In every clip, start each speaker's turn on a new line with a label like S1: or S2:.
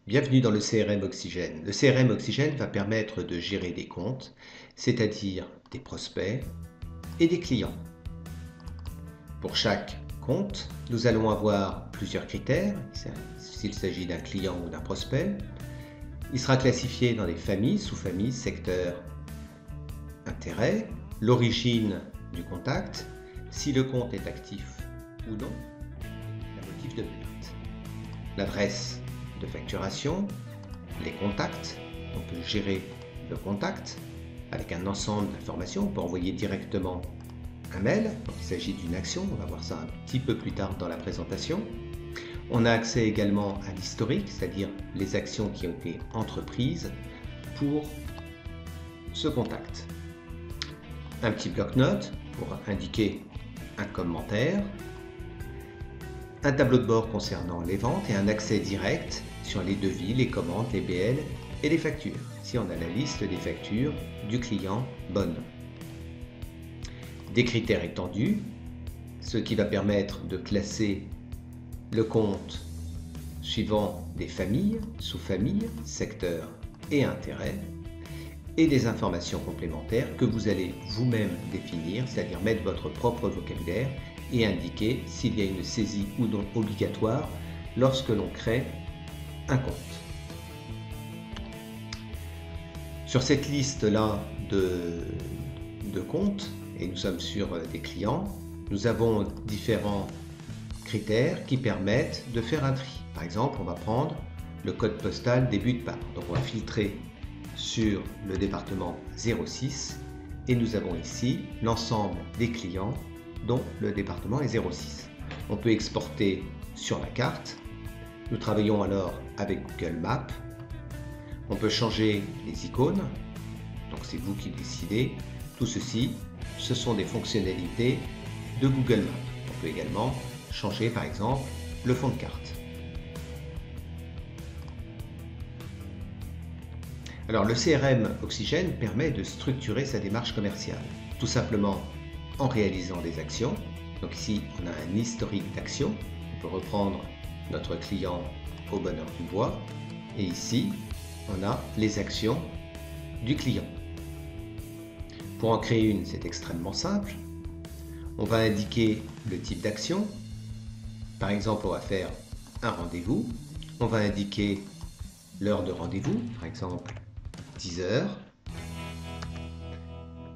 S1: Bienvenue dans le CRM Oxygène. Le CRM Oxygène va permettre de gérer des comptes, c'est-à-dire des prospects et des clients. Pour chaque compte, nous allons avoir plusieurs critères, s'il s'agit d'un client ou d'un prospect. Il sera classifié dans des familles, sous-familles, secteurs, intérêts, l'origine du contact, si le compte est actif ou non, le motif de plainte, l'adresse de facturation, les contacts, on peut gérer le contact avec un ensemble d'informations, on peut envoyer directement un mail, donc il s'agit d'une action, on va voir ça un petit peu plus tard dans la présentation. On a accès également à l'historique, c'est-à-dire les actions qui ont été entreprises pour ce contact. Un petit bloc-notes pour indiquer un commentaire, un tableau de bord concernant les ventes et un accès direct sur les devis, les commandes, les BL et les factures. Ici, on a la liste des factures du client bonne. Des critères étendus, ce qui va permettre de classer le compte suivant des familles, sous-familles, secteurs et intérêts, et des informations complémentaires que vous allez vous-même définir, c'est-à-dire mettre votre propre vocabulaire et indiquer s'il y a une saisie ou non obligatoire lorsque l'on crée un compte. Sur cette liste-là de comptes, et nous sommes sur des clients, nous avons différents critères qui permettent de faire un tri. Par exemple, on va prendre le code postal début de part. Donc on va filtrer sur le département 06 et nous avons ici l'ensemble des clients dont le département est 06. On peut exporter sur la carte. Nous travaillons alors avec Google Maps. On peut changer les icônes, donc c'est vous qui décidez. Tout ceci, ce sont des fonctionnalités de Google Maps. On peut également changer par exemple le fond de carte. Alors le CRM Oxygène permet de structurer sa démarche commerciale, tout simplement en réalisant des actions. Donc ici on a un historique d'actions, on peut reprendre notre client au bonheur du bois et ici on a les actions du client. Pour en créer une, c'est extrêmement simple. On va indiquer le type d'action. Par exemple, on va faire un rendez-vous. On va indiquer l'heure de rendez-vous, par exemple 10 heures,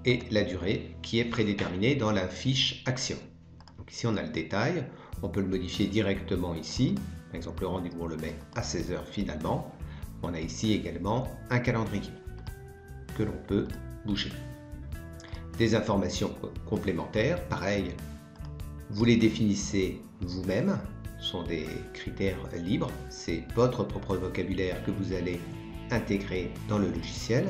S1: et la durée qui est prédéterminée dans la fiche action. Donc ici, on a le détail. On peut le modifier directement ici. Par exemple, le rendez-vous, on le met à 16 heures finalement. On a ici également un calendrier que l'on peut bouger. Des informations complémentaires, pareil, vous les définissez vous-même, ce sont des critères libres, c'est votre propre vocabulaire que vous allez intégrer dans le logiciel.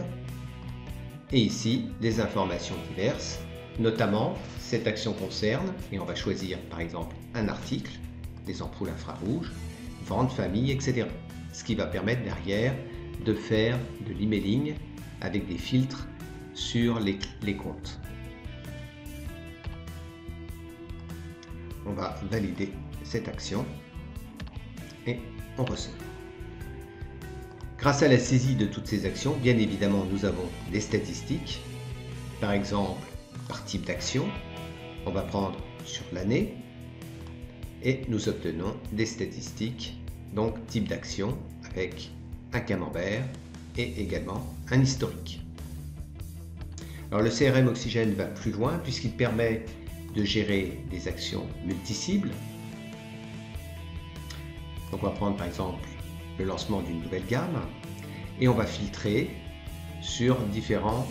S1: Et ici, des informations diverses, notamment cette action concerne, et on va choisir par exemple un article, des ampoules infrarouges, vente, famille, etc. Ce qui va permettre derrière de faire de l'emailing avec des filtres sur les comptes. On va valider cette action et on ressort. Grâce à la saisie de toutes ces actions, bien évidemment, nous avons des statistiques. Par exemple, par type d'action, on va prendre sur l'année et nous obtenons des statistiques, donc type d'action avec un camembert et également un historique. Alors le CRM Oxygène va plus loin puisqu'il permet de gérer des actions multi-cibles. Donc on va prendre par exemple le lancement d'une nouvelle gamme et on va filtrer sur différents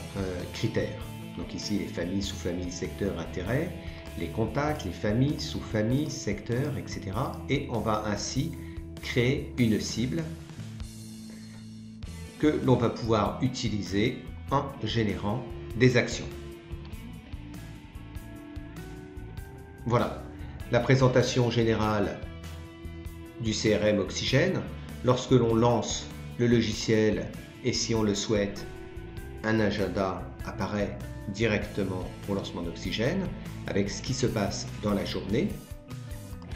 S1: critères. Donc ici les familles, sous-familles, secteurs, intérêts, les contacts, les familles, sous-familles, secteurs, etc. Et on va ainsi créer une cible que l'on va pouvoir utiliser en générant des actions. Voilà la présentation générale du CRM Oxygène. Lorsque l'on lance le logiciel et si on le souhaite, un agenda apparaît directement au lancement d'Oxygène avec ce qui se passe dans la journée,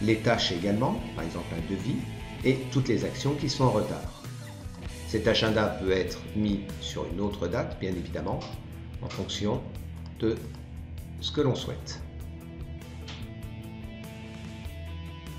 S1: les tâches également, par exemple un devis, et toutes les actions qui sont en retard. Cet agenda peut être mis sur une autre date, bien évidemment, en fonction de ce que l'on souhaite.